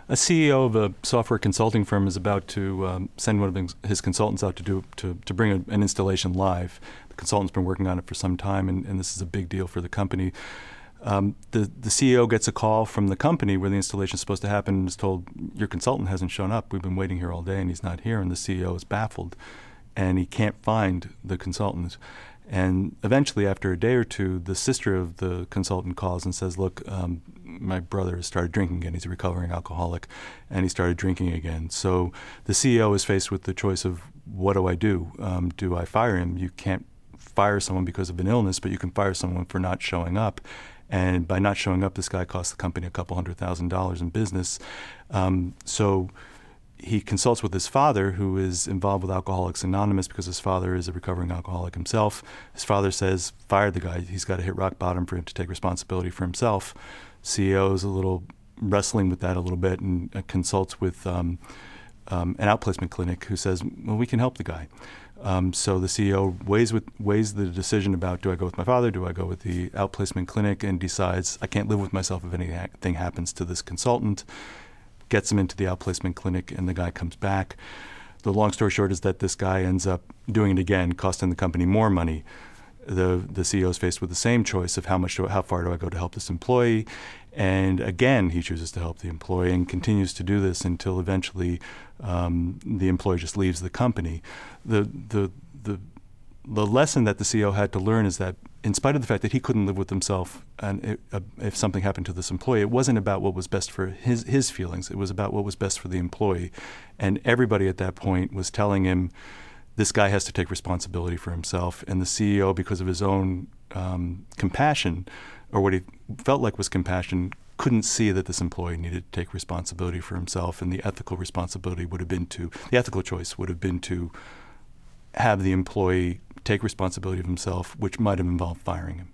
A CEO of a software consulting firm is about to send one of his consultants out to bring an installation live. The consultant's been working on it for some time, and this is a big deal for the company. The CEO gets a call from the company where the installation is supposed to happen and is told, your consultant hasn't shown up. We've been waiting here all day and he's not here. And the CEO is baffled and he can't find the consultant. And eventually, after a day or two, the sister of the consultant calls and says, look, my brother has started drinking again. He's a recovering alcoholic, and he started drinking again. So the CEO is faced with the choice of, what do I do? Do I fire him? You can't fire someone because of an illness, but you can fire someone for not showing up. And by not showing up, this guy cost the company a couple $100,000 in business. So he consults with his father, who is involved with Alcoholics Anonymous because his father is a recovering alcoholic himself. His father says, fire the guy. He's got to hit rock bottom for him to take responsibility for himself. CEO is a little wrestling with that a little bit and consults with an outplacement clinic who says, well, we can help the guy. So the CEO weighs the decision about, do I go with my father, do I go with the outplacement clinic, and decides, I can't live with myself if anything happens to this consultant. Gets him into the outplacement clinic, and the guy comes back. The long story short is that this guy ends up doing it again, costing the company more money. The CEO is faced with the same choice of how far do I go to help this employee, and again he chooses to help the employee and continues to do this until eventually the employee just leaves the company. The lesson that the CEO had to learn is that, in spite of the fact that he couldn't live with himself, and if something happened to this employee, it wasn't about what was best for his feelings. It was about what was best for the employee. And everybody at that point was telling him, this guy has to take responsibility for himself. And the CEO, because of his own compassion, or what he felt like was compassion, couldn't see that this employee needed to take responsibility for himself. And the ethical responsibility would have been the ethical choice would have been to have the employee take responsibility of himself, which might have involved firing him.